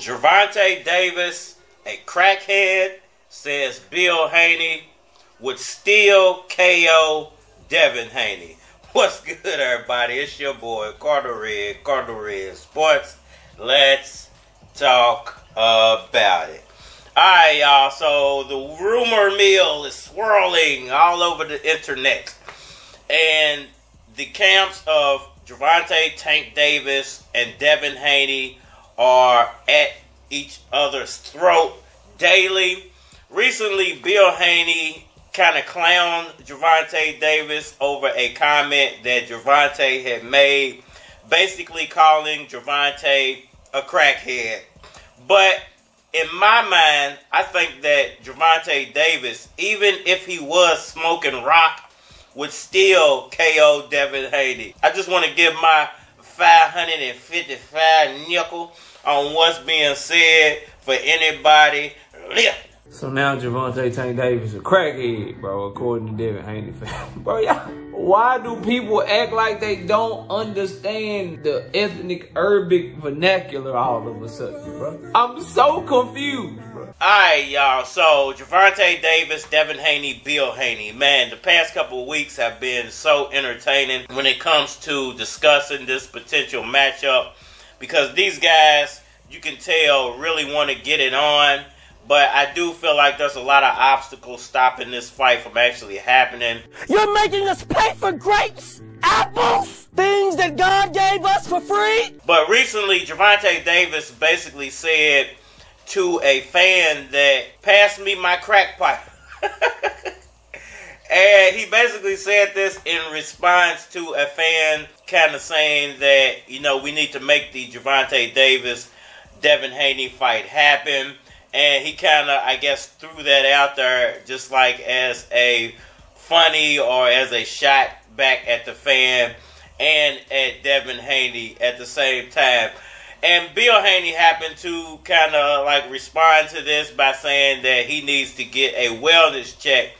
Gervonta Davis, a crackhead, says Bill Haney would still KO Devin Haney. What's good, everybody? It's your boy, Carter Red Sports. Let's talk about it. Alright, y'all. So, the rumor mill is swirling all over the internet. And the camps of Gervonta Tank Davis and Devin Haney are at each other's throat daily. Recently, Bill Haney kind of clowned Gervonta Davis over a comment that Gervonta had made, basically calling Gervonta a crackhead. But in my mind, I think that Gervonta Davis, even if he was smoking rock, would still KO Devin Haney. I just want to give my 555 nickel on what's being said for anybody listening. So now Gervonta Tank Davis is a crackhead, bro, according to Devin Haney. Bro, y'all, why do people act like they don't understand the ethnic urban vernacular all of a sudden, bro? I'm so confused, bro. Alright, y'all. So, Gervonta Davis, Devin Haney, Bill Haney. Man, the past couple of weeks have been so entertaining when it comes to discussing this potential matchup, because these guys, you can tell, really want to get it on. But I do feel like there's a lot of obstacles stopping this fight from actually happening. You're making us pay for grapes, apples, things that God gave us for free. But recently, Gervonta Davis basically said to a fan that, pass me my crack pipe. And he basically said this in response to a fan kind of saying that, you know, we need to make the Gervonta Davis-Devin Haney fight happen. And he kind of, I guess, threw that out there just like as a funny or as a shot back at the fan and at Devin Haney at the same time. And Bill Haney happened to kind of like respond to this by saying that he needs to get a wellness check,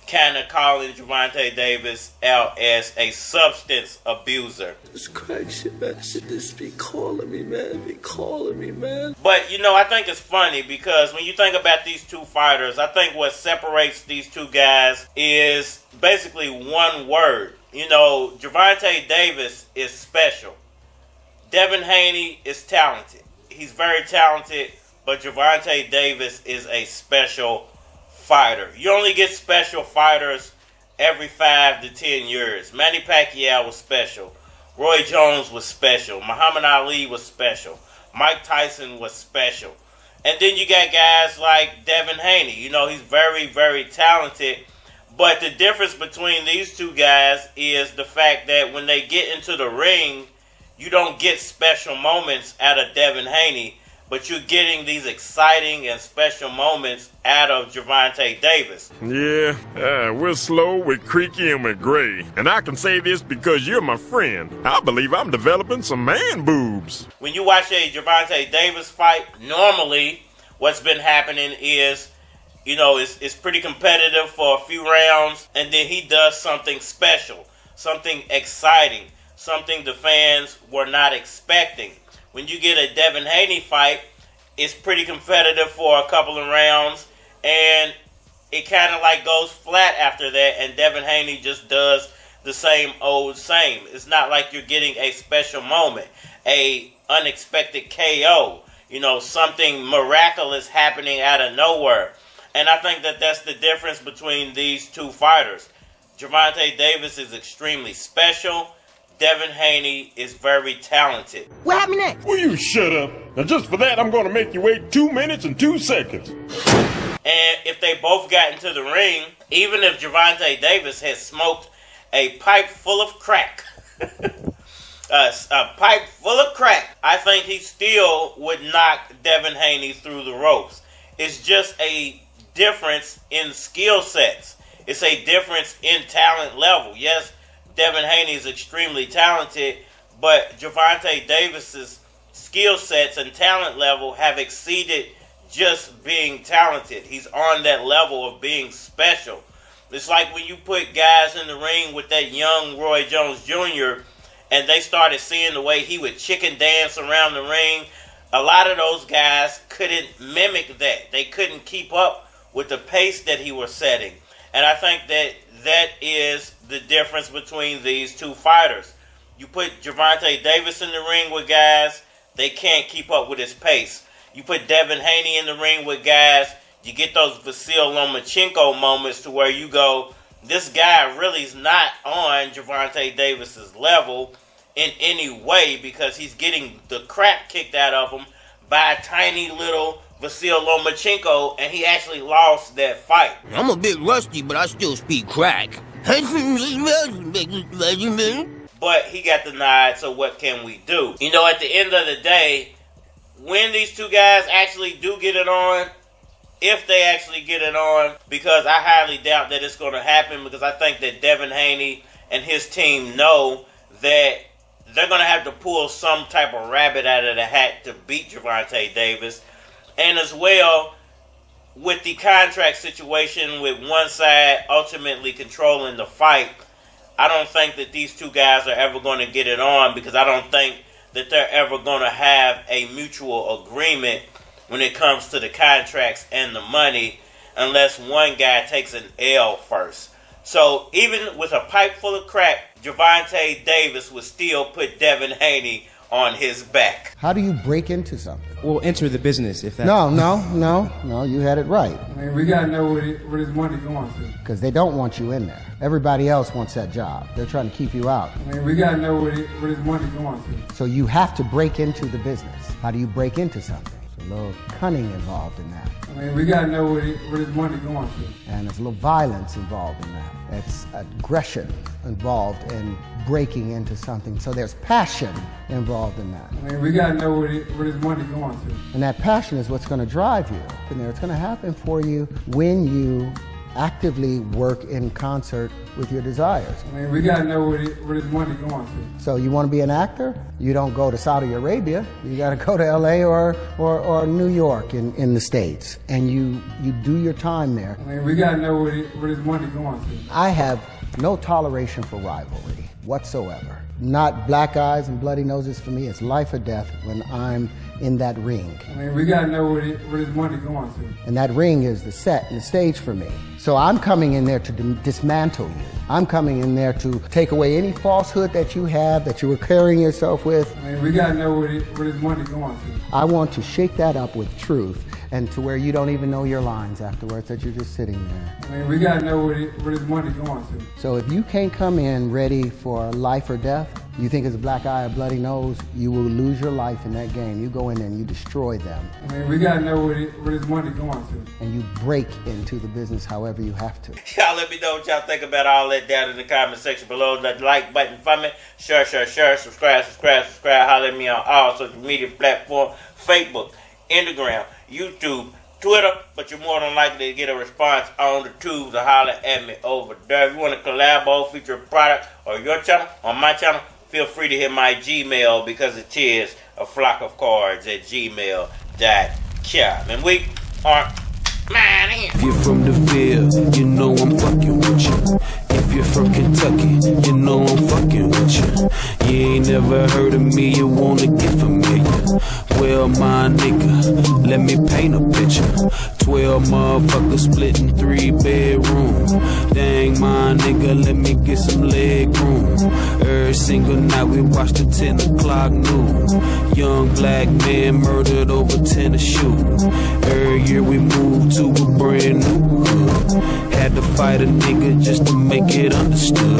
kind of calling Gervonta Davis out as a substance abuser. This crack shit, man, should just be calling me, man. Be calling me, man. But, you know, I think it's funny because when you think about these two fighters, I think what separates these two guys is basically one word. You know, Gervonta Davis is special. Devin Haney is talented. He's very talented, but Gervonta Davis is a special fighter. You only get special fighters every 5 to 10 years. Manny Pacquiao was special. Roy Jones was special. Muhammad Ali was special. Mike Tyson was special. And then you got guys like Devin Haney. You know, he's very, very talented. But the difference between these two guys is the fact that when they get into the ring, you don't get special moments out of Devin Haney, but you're getting these exciting and special moments out of Gervonta Davis. Yeah, we're slow, we're creaky, and we're gray. And I can say this because you're my friend. I believe I'm developing some man boobs. When you watch a Gervonta Davis fight, normally what's been happening is, you know, it's pretty competitive for a few rounds, and then he does something special, something exciting, something the fans were not expecting. When you get a Devin Haney fight, it's pretty competitive for a couple of rounds, and it kind of like goes flat after that, and Devin Haney just does the same old same. It's not like you're getting a special moment, a unexpected KO, you know, something miraculous happening out of nowhere. And I think that that's the difference between these two fighters. Gervonta Davis is extremely special. Devin Haney is very talented. What happened next? Will you shut up? Now just for that, I'm going to make you wait 2 minutes and 2 seconds. And if they both got into the ring, even if Gervonta Davis had smoked a pipe full of crack, a pipe full of crack, I think he still would knock Devin Haney through the ropes. It's just a difference in skill sets. It's a difference in talent level. Yes, Devin Haney is extremely talented, but Gervonta Davis's skill sets and talent level have exceeded just being talented. He's on that level of being special. It's like when you put guys in the ring with that young Roy Jones Jr. and they started seeing the way he would chicken dance around the ring, a lot of those guys couldn't mimic that. They couldn't keep up with the pace that he was setting. And I think that is the difference between these two fighters. You put Gervonta Davis in the ring with guys, they can't keep up with his pace. You put Devin Haney in the ring with guys, you get those Vasyl Lomachenko moments to where you go, this guy really is not on Gervonta Davis's level in any way, because he's getting the crap kicked out of him by a tiny little Vasyl Lomachenko, and he actually lost that fight. I'm a bit rusty, but I still speak crack. But he got the nod, so what can we do? You know, at the end of the day, when these two guys actually do get it on, if they actually get it on, because I highly doubt that it's going to happen, because I think that Devin Haney and his team know that they're going to have to pull some type of rabbit out of the hat to beat Gervonta Davis. And as well, with the contract situation, with one side ultimately controlling the fight, I don't think that these two guys are ever going to get it on, because I don't think that they're ever going to have a mutual agreement when it comes to the contracts and the money, unless one guy takes an L first. So even with a pipe full of crack, Gervonta Davis would still put Devin Haney on his back. How do you break into something? Well, enter the business, if that. No, you had it right. I mean, we gotta know where this money going to. Because they don't want you in there. Everybody else wants that job. They're trying to keep you out. I mean, we gotta know where this money going to. So you have to break into the business. How do you break into something? There's a little cunning involved in that. I mean, we gotta know where this money going to. And there's a little violence involved in that. It's aggression involved in breaking into something. So there's passion involved in that. I mean, we gotta know where this money going to. And that passion is what's going to drive you up in there. It's going to happen for you when you actively work in concert with your desires. I mean, we gotta know where this money going to. So you want to be an actor? You don't go to Saudi Arabia. You got to go to LA or New York in the States, and you do your time there. I mean, we gotta know where this money going to. I have no toleration for rivalry whatsoever. Not black eyes and bloody noses for me. It's life or death when I'm in that ring. I mean, we gotta know where this money going to. And that ring is the set and the stage for me. So I'm coming in there to dismantle you. I'm coming in there to take away any falsehood that you have, that you were carrying yourself with. I mean, we gotta know where this money going to. I want to shake that up with truth, and to where you don't even know your lines afterwards, that you're just sitting there. I mean, we gotta know where this money going to. So if you can't come in ready for life or death, you think it's a black eye or bloody nose, you will lose your life in that game. You go in there and you destroy them. I mean, we gotta know where this money going to. And you break into the business however you have to. Y'all let me know what y'all think about all that down in the comment section below. That like button for me. Share, subscribe. Holler at me on all social media platforms. Facebook, Instagram, YouTube, Twitter, but you're more than likely to get a response on the tubes or holler at me over there. If you want to collab or feature a product or your channel or my channel, feel free to hit my Gmail, because it is a flock of cards at gmail.com. And we are Manny. If you're from the field, you know I'm fucking with you. If you're from Kentucky, you know I'm fucking with you. You ain't never heard of me, you wanna get familiar. Well, my nigga, let me paint a picture. 12 motherfuckers splitting 3 bedrooms. Dang, my nigga, let me get some leg room. Every single night we watch the 10 o'clock news. Young black man murdered over tennis shoes. Every year we move to a brand new hood. Had to fight a nigga just to make it understood.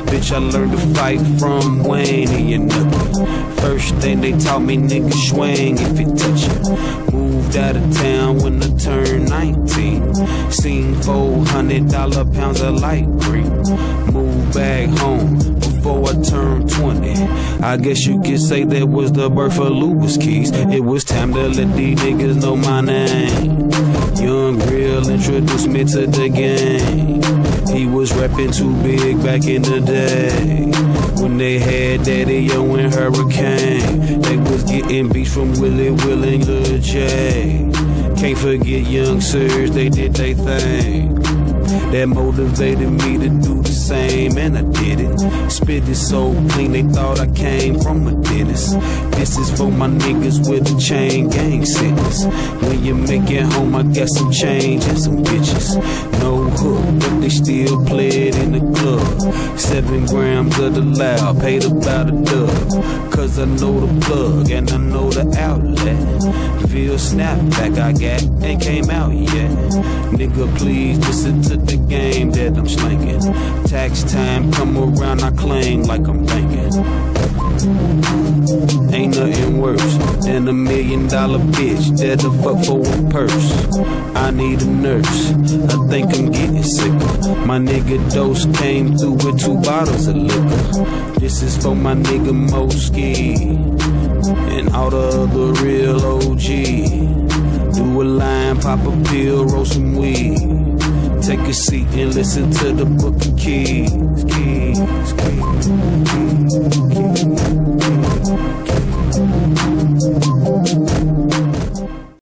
Bitch, I learned to fight from Wayne and your Nucky. First thing they taught me, nigga, swing if it touch you. Moved out of town when I turned 19. Seen $400 pounds of light green. Moved back home before I turned 20. I guess you could say that was the birth of Louis Keys. It was time to let these niggas know my name. Young Real introduced me to the game. He was rapping too big back in the day. When they had Daddy O and Hurricane, they was getting beats from Willie Will and Lil J. Can't forget Young Sirs, they did they thing. That motivated me to do the same, and I did it. Spit it so clean, they thought I came from a dentist. This is for my niggas with the chain gang sickness. When you make it home, I got some change and some bitches. No hook, but they still play it in the club. 7 grams of the loud, paid about a dub. Cause I know the plug and I know the outlet. Feel snapback I got ain't came out yet. Nigga, please listen to the game that I'm slinging. Tax time come around, I claim like I'm banking. Ain't nothing worse than $1 million bitch that'll fuck for a purse. I need a nurse, I think I'm getting sicker. My nigga Dose came through with 2 bottles of liquor. This is for my nigga Moski and all the other real OG. Do a line, pop a pill, roll some weed. Take a seat and listen to the book of keys.